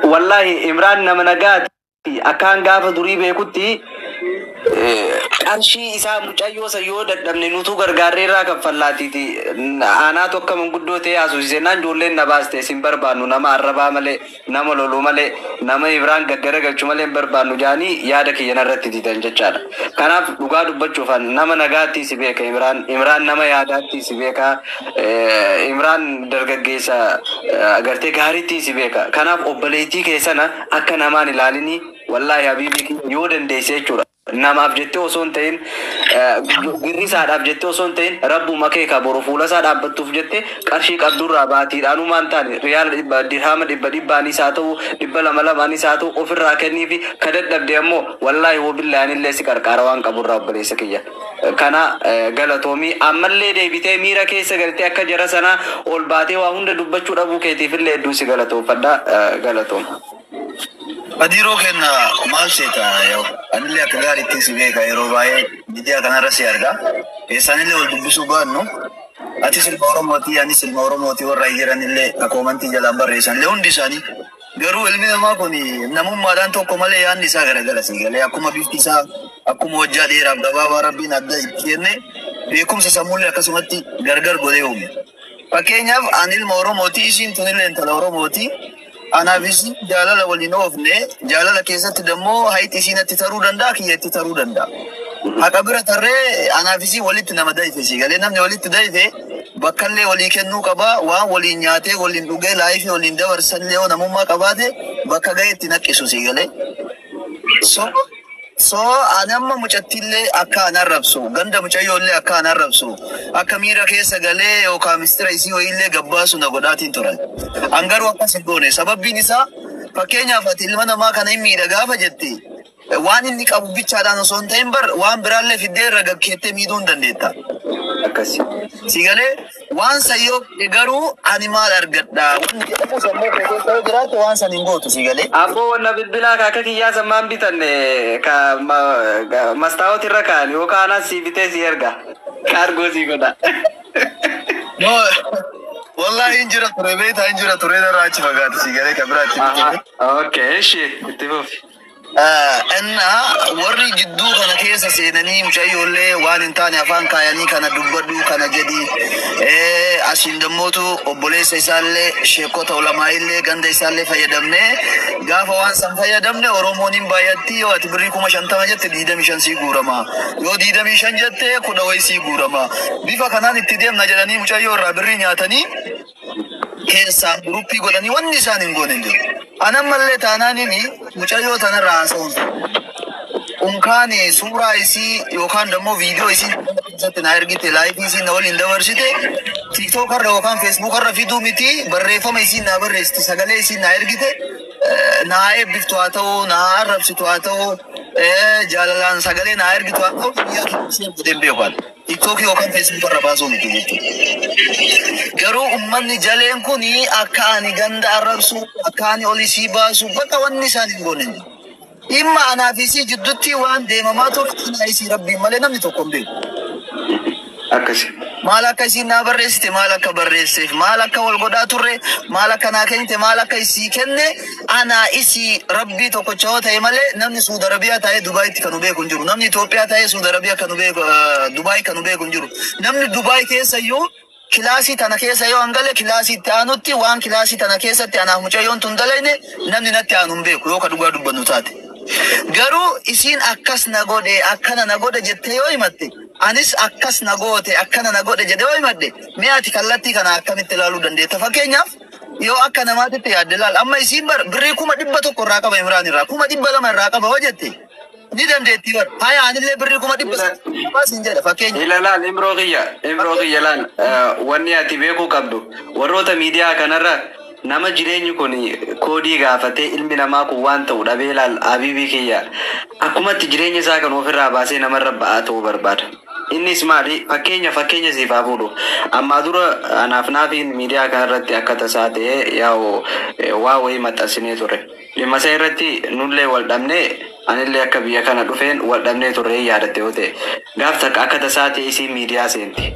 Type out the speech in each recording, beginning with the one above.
والله إمران نمنجات أكان قاف دري بيكوتي أرشي إسحاق مجايو سيود دمني نوتو غرغاري را كفلاتي تي أنا توك من قدو تي أسوسينان جولين نباستي سيمبر بانو نما عربا ملي نما لولو ملي نما إبران غغرغ چملين بربانو جاني يادك ينرتي تي تنجچال كاناف دغا دبچوفان نما نغاتي سيبيك إمران نما ياداتي سيبيكا إمران درغگيسا اگرتي غاري تي سيبيكا كاناف اوبليتي كيسنا اكا نمان لاليني والله حبيبي يودن ديسي چورا nama abjette osoon ta'in girrisaadhaaf jette osoon ta'in rabbuma kee ka boru fuulasaadhaaf battuuf jette qarshii qabdurraa baatiidhaanumaan taane riyaal dirhama dhibbaanii isaa ta'u 200 isaa ta'u ofirraa kenniifi ka dadhabde ammoo wallaahi wobillaahi illee si qarqaara waan qaburraa obboleessa kiyya kana galatoomii ammallee deebitee miira keessa galtee akka jara sanaa ol baatee waa hunda dubbachuu dhabuu keetiifillee hedduu si galatoomfadha galatoom Adiro kenna maal seeta yoo anillee akka gaariitti si beeka yeroo baay'ee miidiyaa kanarra si arga eessaanillee wal dubbisuu baannu ati silma Oromootii anis silma Oromootii warra jiranillee akoomantii jalaan barreessanillee hundi isaanii garuu ilmi namaa kun namummaadhaan tokko malee yaadni isaa garagara si galee akkuma bifti isaa akkuma hojjaa dheeraaf gabaabaa rabbiin adda itti kenne beekumsa sammuullee akkasumatti gargar godhee uume fakkeenyaaf ani ilma Oromootii isiin tunillee intala Oromootii أنا بس جالله ولي نوفني جالله كيسة دمو هاي تيسينا تترو دندا كي تترو دندا هكبر ترى أنا بس ولي تنام داي فيسي قال نام ولي تداي في بكرة ولي كنو كبا وان ولي نياته ولي نوجي لايف ولي ندور سنلي ونامو ما كباده بكرة تناك إسوسي قال so anamma mucatille akka anarrabsu ganda mucayyolle akka anarrabsu akka miira keessa galee yookaan mistira isii ho'illee gabbaasu na godhaatiin turan angaruu akkas hin goone sababbiin isaa fakkeenyaaf ati ilma namaa kana hin miidha gaafa jetti waan inni qabu bichaadhaan osoo hin ta'in bar waan biraallee fiddee irra gaggeettee miidhuu hin dandeetta akkasi si galee waan sayyoo garuu ani maal argadha wanni jedhamu sammuu keessaa jiraatu waan san hin gootu si galee abbo wanna bilbilaa ka kiyyaa sammaan bitanne ka mastaawoti irra kaan yookaan asii bitee si erga kaargoo si godha no wallahi injira ture beeta injira ture daraachi fagaatu si galee ka biraatti okay ishi itti fufi أنا وري جدو كنا كيسة سيدني مشايولة وان إنتاني أفان كياني كنا دبدو كنا جدي أشين دموتو أبولي سيسالة شيكوت علماء اللي كندا سالة فيدمنه غاف وان سام فيدمنه أورومونين بايتي واتبري كوما شنطة مجت ديدا ميشان سيغورما يو ديدا ميشان جت كوداوي سيغورما بيفا كنا نتديم نجدني مشايو رابري نياتني كيسة روبي قدني وان نسان نقولندو أنا ملّي تاناني مشايو تانا راسون उनखाने सूरा इसी योखान डमो वीडियो इसी जब नायर की तेलाई इसी नवल इंदवर सिते टिकटॉक कर योखान फेसबुक कर रफीदू मिती बर्रेफो में इसी नाबर रेस्टी सगले इसी नायर की ते नाये बिफ्तो आता हो नार रब सितो आता हो जालालान सगले नायर की तो आता हो या किसी बुदेंबे होगा टिकटॉक योखान फेसबुक कर रबाज़ो मिती मिती गरो उम्मन नि जलें को नि अकानी गंदा रब सु अकानी ओली सीबा सु बतावन निशानी बोलें إما أنا في سي جدتي وان ديما ما توقفنا يسي ربي مالي نمني توقم بي أكسي مالك يسي نابرستي مالك برستي مالك والقدات الري مالك ناكنت مالك يسي كنة أنا يسي ربي توقفه تاي مالي نمني سود عربية تاي دبي كانوا بيه كنجرو نمني توبيا تاي سود عربية كانوا بيه دبي كانوا بيه كنجرو نمني دبي كيسا يو كلاسي تانا كيسا يو أنغالي كلاسي تانوتي وان كلاسي تانا كيسا تانا مجايون تندليني نمني نتانون بيكو يوكا دبا دبا نتاتي garuu isiin akkas na godhe akkana na godhe jette yoo himatte anis akkas na goote akkana na godhe jedhe yoo himadde mee ati kallattii kana akkamitti ilaaluu dandeetta fakkeenyaaf yoo akka namaatitti yaadde laal amma isiin bar birrii 100 irraa qaba Imraan irraa 200 irraa qaba hoo jette ni dandeetti bar haya anillee birrii 100 baasin jedha fakkeenya ilaalaal imroo kiyya laal wanni ati beekuu qabdu warroota miidiyaa kanarra nama jireenyi kun koodii gaafatee ilmi namaa kun waan ta'u dhabee laal habiibii kiyya akkumatti jireenya isaa kan ofirraa baasee namarra ba'aa ta'uu barbaada. Innis maali fakkeenya siif haa fuudhu amma dura anaaf naafiin miidiyaa kanarratti akka tasaa ta'ee yaa'u waa wayii maxxansinee ture. Dhimma isaa irratti nullee wal dhabnee anillee akka biyya kana dhufeen wal dhabnee turre yaadatte yoo ta'e gaaf takka akka tasaa ta'e isii miidiyaa seenti.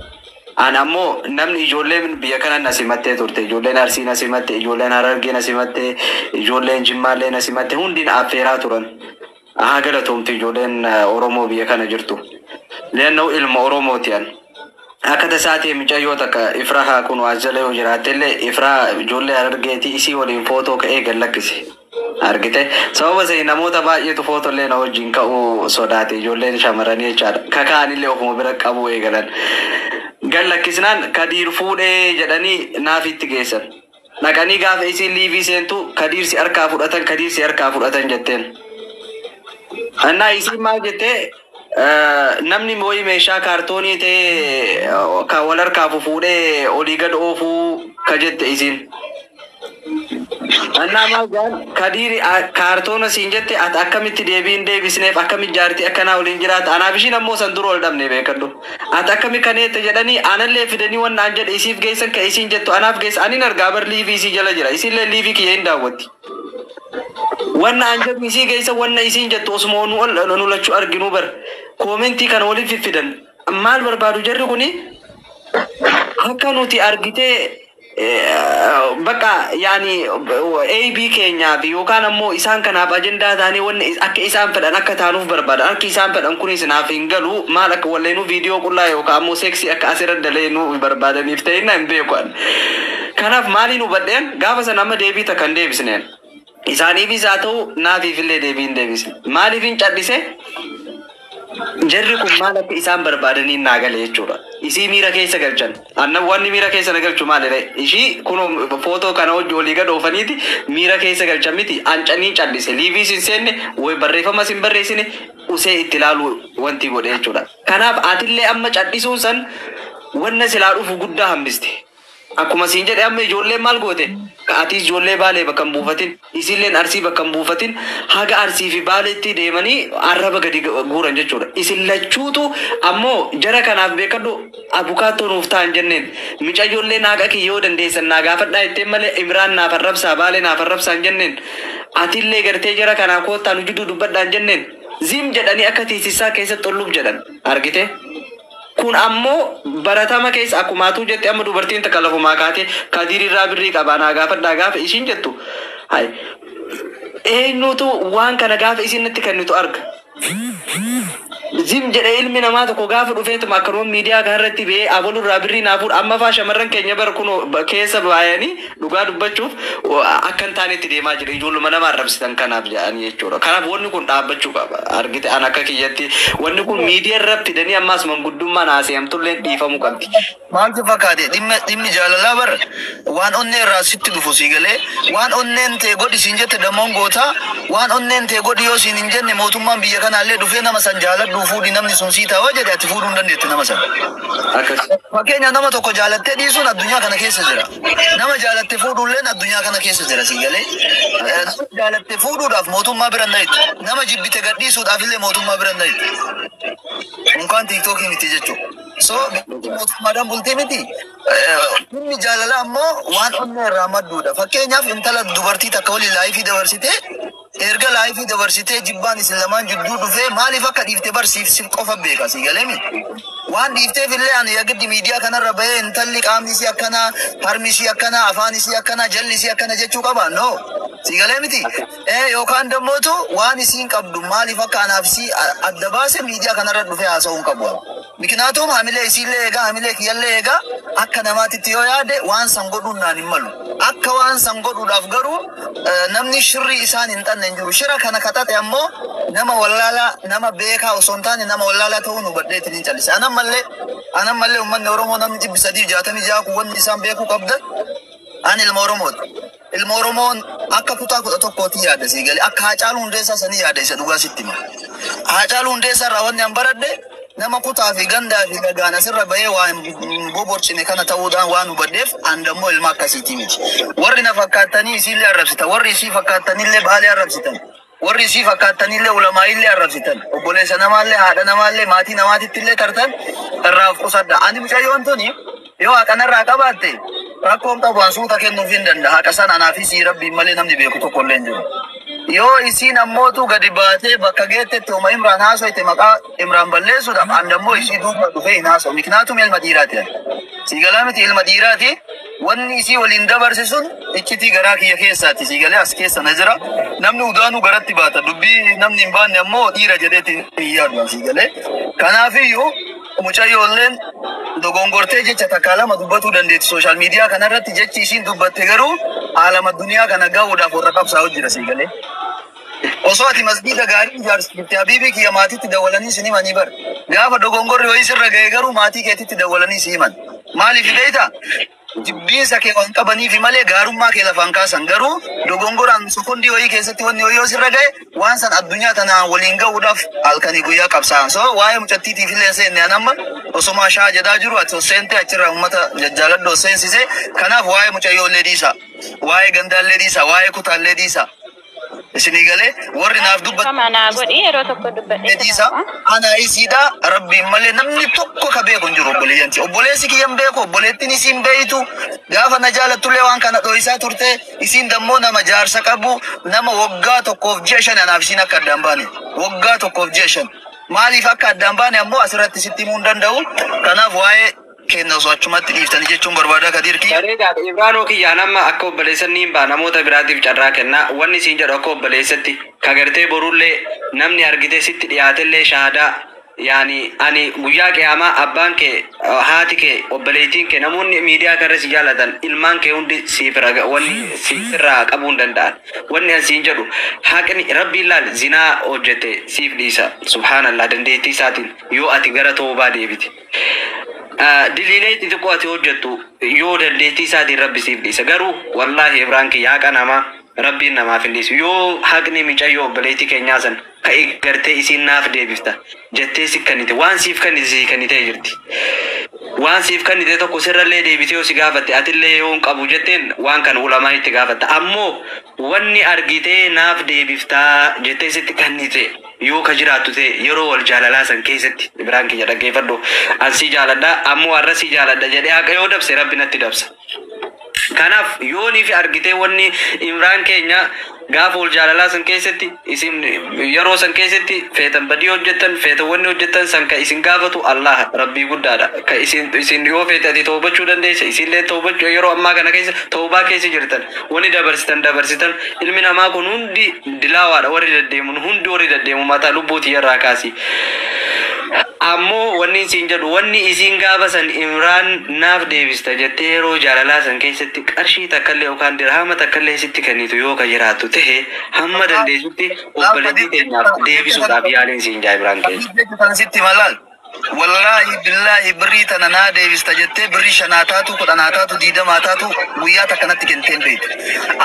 Ana ammoo namni ijoolleen biyya kana nasimattee turte ijoolleen Arsii nasimatte ijoolleen Harargee nasimatte ijoolleen Jimmaallee nasimatte hundiin affeeraa turan. Haa galatoomti ijoolleen Oromoo biyya kana jirtu. Leenoo ilma Oromooti an. Akka tasaatee mucayyoo takka Ifraa kun waajjala yoo jiraatellee Ifraa ijoollee Harargeetii isii waliin footoo ka'ee gallakkise. Argite sababa sai namoota baay'eetu footollee na wajjin ka'uu sodaate ijoolleen shamarranii jechaadha. Kakaanillee ofuma bira qabu eegalan. Gallakkisnaan Kadiir fuudhee jedhanii naaf itti geessan. Dhaqanii gaafa isiin liivii seentu Kadiir si harkaa fudhatan jetteen. Annaa isiin maal jettee namni mooyi meeshaa kaartoonii ta'e kan wal harkaa fuudhee olii gad oofuu ka jette isiin. Annaa maal jaan Kadiir kaartoona siin jette ati akkamitti deebiin deebisneef akkamitti jaartii akkanaa waliin jiraata anaaf ishiin ammoo san dura ol dhabne beekadhu. Ati akkami kaneette jedhanii anallee fidanii waan aan jedhe isiif geessan ka isiin jettu anaaf geessa anin argaa bar liivii isii jala jira isiillee liivii kiyya hin daawwatti. Wanna aan jedhu isii geessa wanna isiin jettu osuma nu lachuu arginu bar koomentii kana waliin fiffidan maal barbaadu jarri kuni akka nuti argitee bakka yaani AB Kenya fi yookaan ammoo isaan kanaaf ajendaa taanii wanni akka isaan fedhan akka taanuuf barbaadan akka isaan fedhan kunis naaf hin galu maal akka walleenuu viidiyoo qullaa yookaan ammoo seksii akka asirra daleenuu barbaadaniif ta'inna hin beekan. Kanaaf maaliin hubadheen gaafa sana amma deebii takkan deebisneen isaaniifis haa ta'u naafiifillee deebii hin deebisne maaliif hin cadhise jarri kun maal akka isaan barbaadanii naa gale jechuudha. Isii miira keessa galchan. Annan wanni miira keessa na galchu maalidha? Ishii kun footoo kana hojii olii gad oofaniiti miira keessa galchan miti. Ancanii callise. Liivii sin seenne way barreeffama sin barreessine usee itti ilaalu wanti godhe jechuudha. Kanaaf atillee amma callisuun san wanna silaa dhufu guddaa hambiste. Akkuma siin jedhe amma ijoolleen maal goote? Atiis ijoollee Baalee bakka hin buufatin, isilleen Arsii bakka hin buufatin, haga Arsii fi Baaleetti deemanii arraba gadi guuran jechuudha. Isin lachuutu ammoo jara kanaaf beekadhu abukaattoo nuuf ta'an jenneen. Mucayyoollee naaqa kiyyoo dandeessan naa gaafadhaa ittiin malee Imraan naaf arrabsaa Baalee naaf arrabsaan jenneen. Atillee gartee jara kanaa koottaa nu jidduu dubbadhaan jenneen. Zim jedhanii akka tiisisaa keessatti tolluuf jedhan argite. Kun ammoo baratama keessa akkumaatu jette amma dubartiin takka lafumaa kaate Kadiir irraa birrii qabaanaa gaafadhaa gaafa ishiin jettu. Eenyutu waan kana gaafa isin natti kennitu arga. Zim jedhee ilmi namaa tokko gaafa dhufeetuma akkanuma miidiyaa kanarratti ba'ee abaluu irraa birrii naafuudha amma faa shamarran keenya bara kun keessa baay'anii dhugaa dubbachuuf akka hin taanetti deemaa jira ijoolluma nama arrabsitan kanaaf jedhanii jechuudha. Kanaaf wanni kun dhaabbachuu qaba argite an akka kiyyatti wanni kun miidiyaa irratti fidanii ammas manguddummaan haasa'amtullee dhiifamuu qabdi. Maaltu fakkaate dhimmi jaalalaa bara waan onnee irraa sitti dhufu sii galee waan onneen ta'e godhi siin jette dammoon gootaa waan onneen ta'e godhi yoo siin hin jenne mootummaan biyya kanaallee dhufee nama san jaaladhu fuudhi namni sun sii ta'a jedhe ati fuudhuu hin dandeetti nama san. Fakkeenya nama tokko jaalattee dhiisuun addunyaa kana keessa jira. Nama jaalattee fuudhuulleen addunyaa kana keessa jira sii galee. Jaalattee fuudhuudhaaf mootummaa bira hin dhayitu. Nama jibbite gadhiisuudhaaf illee mootummaa bira hin dhayitu. Unkaan tiiktookii miti jechuudha. So mootummaadhaan bultii miti. Dhimmi jaalalaa ammoo waan onnee irraa madduudha. Fakkeenyaaf intala dubartii takka waliin laayifii dabarsitee erga laayifii dabarsitee jibbaan isin lamaan jidduu dhufee maaliif akka dhiifte barsiif qofa beeka sii galeemi. Waan dhiifteef illee ani yagiddi miidiyaa kanarra bahee intalli qaamni isii akkana, harmi isii akkana, afaan isii akkana, jalli isii akkana jechuu qaba no. Sii galee miti. Yookaan dammootu waan isiin qabdu maaliif akka anaaf isii adda baase miidiyaa kanarra dhufee haasa'uun qabu. Miknaatum hamilee isiillee eegaa hamilee kiyyallee eegaa akka namaatitti yoo yaade waan san godhuun naan hin malu. Akka waan san godhuudhaaf garuu namni shirrii isaan hin xanne hin jiru. Shira kana katate ammoo nama wallaalaa nama beekaa osoo hin taane nama wallaalaa ta'uun hubadheetiin hin callise. Anammallee uummanni Oromoo namni 366 kun wanni isaan beekuu qabdan ani ilma Oromooti. Ilma Oromoon akka kutaa 11tti yaada sii galee akka Haacaaluu Hundeessaa sanii yaada isa dhugaa sitti hima. Haacaaluu Hundeessaa irraa wanni an baradhe nama kutaa fi gandaa fi gagaan asirra bahee waan boborcine kana ta'uudhaan waan hubadheef andammoo ilma akkasiitii miti. Warri na fakkaatanii isiillee arrabsitan, warri isii fakkaatanillee baalee arrabsitan, warri isii fakkaatanillee ulamaa'illee arrabsitan, obboleessa namaallee haadha namaallee maatii namaatittillee tartan irraa of qusadha. Ani mucayyoon tuni yoo haqanarraa qabaatte rakkoon qabu an suuta kennuuf hin danda'a. Haqa san anaa fi sii rabbiin malee namni beeku tokkollee hin jiru. Yoo isiin ammootu gadi baatee bakka geettetti uma Imraan haasoite maqaa Imraan balleessuudhaaf andammoo isii duuba dhufee hin haasa'u. Miknaatum ilma dhiiraati. Sigalamiti ilma dhiiraati. Wanni isii waliin dabarse sun iccitii garaa kiyya keessaati. Sigalee as keessa na jira. Namni udaanuu garatti baata. Dubbii namni hin baanne ammoo dhiira jedheeti hin yaadu sigalee. Kanaafiyyuu mucayyoolleen dogongortee jecha takka lama dubbatuu dandeetti. Sooshaal miidiyaa kanarratti jechi isiin dubbatte garuu aalama duniyaa kana gahuudhaaf warra qabsaa'u jira sigalee. Osoo ati masgiida gaarii ijaarsifte habiibii kiyya maatiitti dawwalanii si himanii bar. Gaafa dogongorri wayii sirra ga'e garuu maatii keetitti dawwalanii si himan. Maaliif beektaa? Jibbiinsa kee waan qabaniif malee gaarummaa kee lafaan kaasan garuu dogongoraan sekondii wayii keessatti wanni wayii yoo sirra ga'e waan san addunyaa tana waliin ga'uudhaaf halkanii guyyaa qabsaa'an. So waa'ee mucattiitiif illee seenne anamma osoma shaa jedhaa jiru ati seente achirraa uummata jajjaaladhoo seensise. Kanaaf waa'ee mucayyoollee dhiisa. Waa'ee gandaallee dhiisa. Waa'ee kutaallee dhiisa. Isinii galee warri naaf dubbatu Mana godhi yeroo tokko dubbadhe. dhiisa. Ana isiidha rabbiin malee namni tokko ka beeku hin jiru obboleeyyanti. Obboleessi kiyyan beeku obboleettiin isiin beeytu gaafa na jaalattullee waan kana dho'isaa turte isiin dammoo nama jaarsa qabu nama waggaa tokkoof ji'a shan anaaf isiin akka addaan baane waggaa tokkoof ji'a shan maaliif akka addaan baane ammoo asirratti sitti himuu hin danda'u. Kanaaf waa'ee kenna osoo achumatti dhiiftanii jechuun barbaada Kadirki. Bareedaa Ibraanoo kiyyaan amma akka obboleessan niin baa namoota biraatiif carraa kenna. Wanni isiin jedhu akka obboleessatti kagartee borullee namni argite sitti dhiyaatellee shaahadaa yaani ani guyyaa qiyaamaa abbaan kee haati kee obboleettiin kee namoonni miidiyaa kanarra si jaalatan ilmaan kee hundi siif raga wanni siifirraa qabuu hin danda'an. Wanni asiin jedhu haqni rabbiin laal zinaa hojjete siif dhiisa subhaanallah dandeettii isaatiin yoo ati gara toobaa deebite. Diliilee xixiqqoo ati hojjettu yoo dandeettii isaatiin rabbi siif dhiisa garuu wallaahi Ibraan kiyya haqa namaa rabbiin namaaf hin dhiisu yoo haqni micayyoo obboleettii keenyaa san ka gartee isiin naaf deebifta jettee si kannite waan siif kannite si kannitee jirti. Waan siif kannite tokko sirrallee deebitee yoo si gaafatte atillee yoo hin qabu jetteen waan kan ulamaa itti gaafatta ammoo wanni argitee naaf deebiftaa jettee sitti kannite yoo ka jiraattu ta'e yeroo wal jaalalaa san keessatti Ibraan kiyya dhaggeeffadhu an si jaaladha ammoo har'a si jaaladha jedhee haqa yoo dabse rabbi natti dabsa. Kanaaf yoo niif argitee wanni Ibraan keenya gaafa wal jaalalaa san keessatti isin yeroo san keessatti feetan badii hojjettan feetan wanni hojjettan san ka isin gaafatu Allah rabbii guddaadha. Ka isin yoo feete ati toobachuu dandeessa isinlee toobachuu yeroo ammaa kana keessa toobaa keessa jirtan wanni dabarsitan ilmi namaa kun hundi dilaawaadha warri deddeemun hundi warri deddeemu mataa lubbuutii irraa kaasi. Ammoo wanni isin jedhu wanni isin gaafa san Imraan naaf deebista jettee yeroo jaalalaa san keessatti qarshii takkallee yookaan dirhama takkallee sitti kennitu yoo ka jiraattu ta'e hamma dandeessutti obboleettii keenyaaf deebisuudhaaf yaaliin isin jaa Ibraan keessa. Wallahi billahi birrii tana naa deebista jettee birrii shanaa taatu kudhanaa taatu diidamaa taatu guyyaa takkanatti kenteen beektu.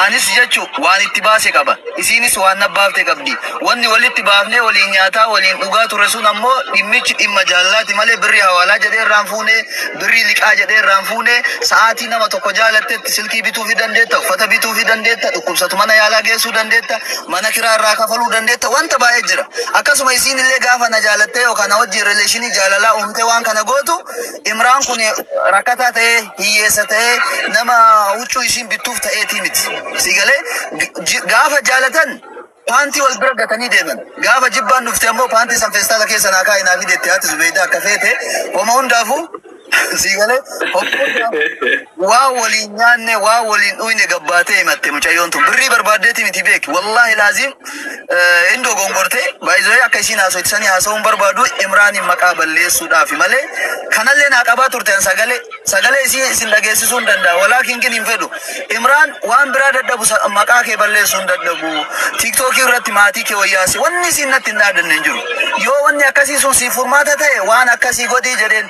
Anis jechuun waan itti baase qaba. Isiinis waan nabbaafte qabdi. Wanni walitti baafnee waliin nyaataa waliin dhugaa ture sun ammoo dhimmichi dhimma jaalallaati malee birrii hawaalaa jedhee irraan fuunee birrii liqaa jedhee irraan fuunee sa'aatii nama tokko jaalattetti silkii bituu fi dandeetta uffata bituu fi dandeetta dhukkubsatu mana yaalaa geessuu dandeetta mana kiraa irraa kafaluu dandeetta wanta baay'ee jira. Akkasuma isiin illee gaafa na jaalattee yookaan na wajjin rileeshinii jaalalaa uumte waan kana gootu Imraan kun rakkataa ta'ee hiyyeessa ta'ee nama huccuu isiin bittuuf ta'eetii miti. Sigalee gaafa jaalatan paantii wal bira gatanii deeman. Gaafa jibbaan dhufte ammoo paantii san feestaala keessa naa kaa'e naa fideetti haati Zubeeydaa akka feete homa hundaafuu sigalee waa waliin nyaanne waa waliin dhuyne gabbaatee himatte mucayyoon tun birrii barbaaddeeti miti beeki wallahi laazim indoo gongortee baay'ee akka isiin haasofsanii haasa'uun barbaadu Imraanin maqaa balleessuudhaaf malee kanallee naa qabaa turteen sagalee isin dhageessisuu hin danda'a walaakin kin hin fedhu Imraan waan biraa dadhabu maqaa kee balleessuu hin dadhabu tiktookii irratti maatii kee wayyaasi wanni isin natti hin dhaadanne hin jiru yoo wanni akkasii sun siif furmaata ta'e waan akkasii godhii jedheen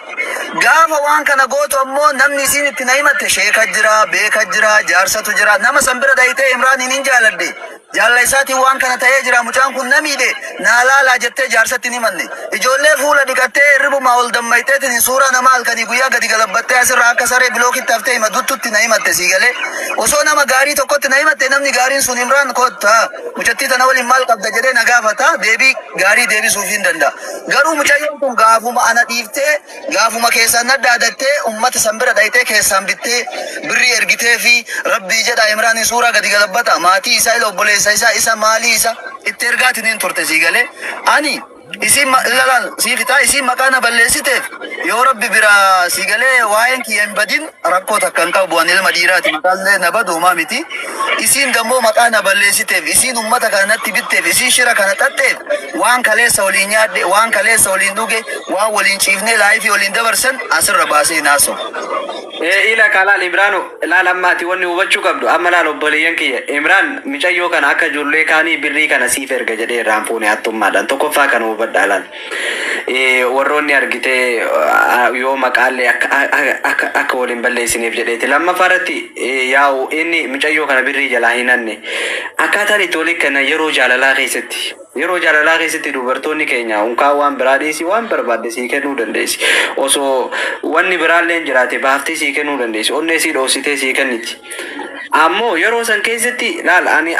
gaafa waan kana gootu ammoo namni isin itti na himatte sheeka jira beeka jira jaarsatu jira nama san bira dhayitee Imraanin hin jaaladde jaalala isaatiin waan kana ta'ee jira mucaan kun namiidhe naa laalaa jettee jaarsatti hin himanne ijoollee fuula dhiqattee hirribumaa ol dammayteetiin suuraa nama halkanii guyyaa gadi galabbattee asirraa akka saree bilookitti haftee hima duttutti na himatte siigalee osoo nama gaarii tokkotti na himatte namni gaariin sun Imraan kotta mucattii tana waliin maal qabda jedhee na gaafata deebii gaarii deebisuuf hin danda'a garuu mucayyoon kun gaafuma ana dhiiftee gaafuma keessaan naddaadattee ummata san bira dhayitee keessaan bittee birrii ergitee fi rabbii jedha Imraanin suuraa gadi galabbata maatii isaa ila obboleessa isa maali isa itti ergaatiin hin turte siigalee ani isin lalan si fita isin makana balleessiteef yoo rabbi bira si galee waa'een kiyya hin badin rakkoo takkan qabu waan ilma dhiiraati maqaallee na badu miti isin dammoo makana balleessiteef isin ummata kanatti bitteef isin shira kana xaxxeef waan kaleessa waliin nyaadde waan kaleessa waliin dhuge waan waliin ciifnee laayifii waliin dabarsan asirra baasee naaso. Ila kalal Imrano laal ammaati wanni hubachuu qabdu amma laal obboleeyyan kiyya Imraan micayyoo kana akka ijoollee kaanii birrii kana siif erga jedhee irraan fuune hattummaadhaan tokkoffaa kana hubadhaa laal warroonni argitee yoo maqaallee akka waliin balleessiniif jedheeti lammaffaa irratti yaa'u inni micayyoo kana birrii jalaa hin hanne akkaataan itti olii kana yeroo jaalalaa keessatti dubartoonni keenya unkaa waan biraa dhiisi waan barbaadde sii kennuu dandeessi osoo wanni biraallee jiraate baaftee sii kennuu dandeessi onnee sii dhoositee sii kenniti ammoo yeroo san keessatti laal ani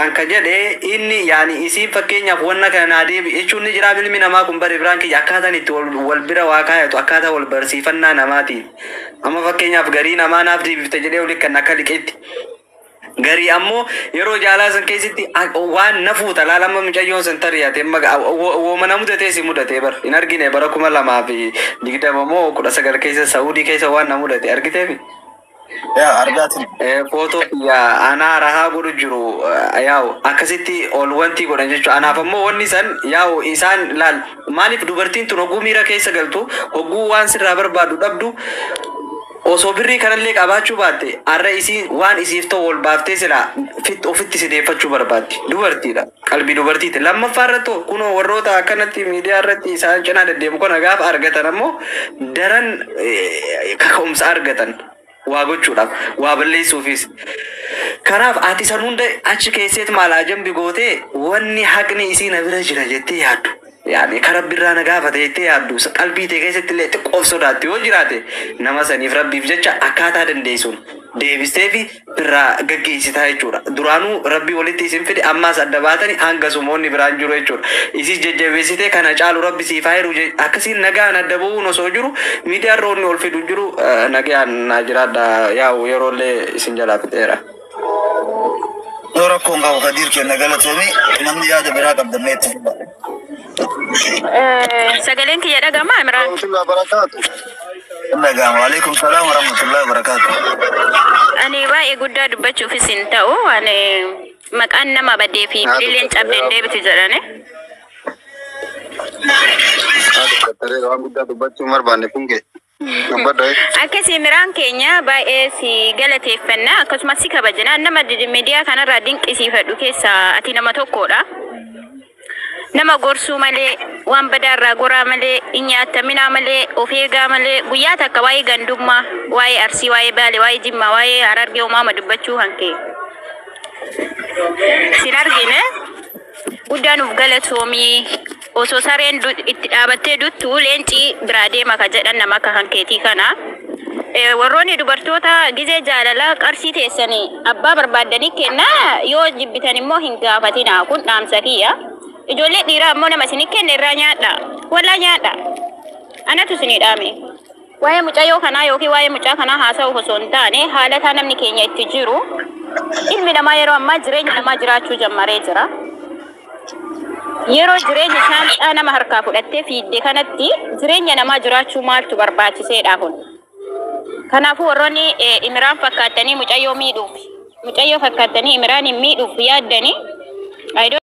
anka jedhee inni yaani isiin fakkeenyaaf wanna kana naa deebi jechuun ni jira ilmi namaa kun bari biraan kiyya akkaataan itti wal bira waa kaayatu akkaataa wal barsiifannaa namaati amma fakkeenyaaf garii namaa naaf deebifte jedhee olii kan akka liqeetti gari ammoo yeroo jaalaa san keessatti waan nafuuta laalama mucayyoon san tariyate woomana mudatee si mudate bar in argine bara 2020 moo 19 keessa Saudi keessa waan na mudate argiteefi ya argatin foto ya ana raha godhu jiru yaa'u akkasitti ol wanti godhan jechuudha anaaf ammoo wanni san yaa'u isaan laal maaliif dubartiin tun hogguu miira keessa galtu hogguu waan sirraa barbaadu dhabdu osoo birrii kanallee qabaachuu baatte arra isii waan isiif ta'u wal baaftee sila ofitti sideeffachuu barbaaddi dubartiidha qalbii dubartiiti lammaffaa irratti kunoo warroota akkanatti miidiyaa irratti isaan cinaa deddeemu kana gaafa argatan ammoo daran kaka'umsa argatan waa gochuudhaaf waa balleessuufis kanaaf ati san hunda achi keesseet maalaa jambi gootee wanni haqni isii na bira jira jettee yaaddu yaani karabbirraa na gaafate jettee yaaddu qalbii tee keessatti illee xiqqoof sodaatti yoo jiraate nama saniif rabbiif jecha akkaataa dandeessuun deebistee fi birraa gaggeessitaa jechuudha duraanuu rabbii walitti isin fide ammaas adda baatanii hanga sumoonni biraan jiru jechuudha isis jajjabeessitee kana caalu rabbi siif haa hiru akkasiin nagaan adda bu'uun osoo jiru miidiyaa roonni ol fidu jiru nagaan naa jiraadha yaa'u yeroollee isin jalaa fixeera. Dora konga wakadir kenna galatomi namni yaada biraa qabdanneetti. Sagaleen kiyya dhagama Imraan. Warahmatullahi wabarakatuh. Dhagama. Waalaikum salam warahmatullahi wabarakatuh. Ani baay'ee guddaa dubbachuufis hin ta'u ani maqaan nama baddee fi bililleen cabdeen deebiti jedhane. Waan guddaa dubbachuu barbaanne kunge. Akkasii Imraan keenya baay'ee si galateeffanna akkasumas si kabajna nama miidiyaa kanarraa dinqisiifadhu keessaa ati nama tokkodha. Nama gorsuu malee waan badaarraa goraa malee nyaatamina malee of eegaa malee guyyaa takka waa'ee gandummaa waa'ee Arsii waa'ee Baalee waa'ee Jimmaa waa'ee Harargee uumama dubbachuu hankee sin argine guddaan uf galatoomii osoo sareen itti dhaabattee duttu leencii biraa deema ka jedhan nama akka hankeetii kana warroonni dubartoota gizee jaalalaa qarshii teessanii abbaa barbaaddanii kennaa yoo jibbitan immoo hin gaafatina kun dhaamsa kiyya ijoollee dhiiraa ammoo nama isin kenne irraa nyaadha wallaa nyaadha anatu isin dhaame waa'ee mucayyoo kanaa yookiin waa'ee mucaa kanaa haasa'u osoo hin taane haalataa namni keenya itti jiru ilmi namaa yeroo ammaa jireenya namaa jiraachuu jammaree jira. Yeroo jireenya shaanxaa nama harkaa fudhattee fiidde kanatti jireenya namaa jiraachuu maaltu barbaachiseedha kun. Kanaafuu warroonni Imraan fakkaatanii mucayyoo miidhuuf mucayyoo fakkaatanii Imraan hin miidhuuf yaaddanii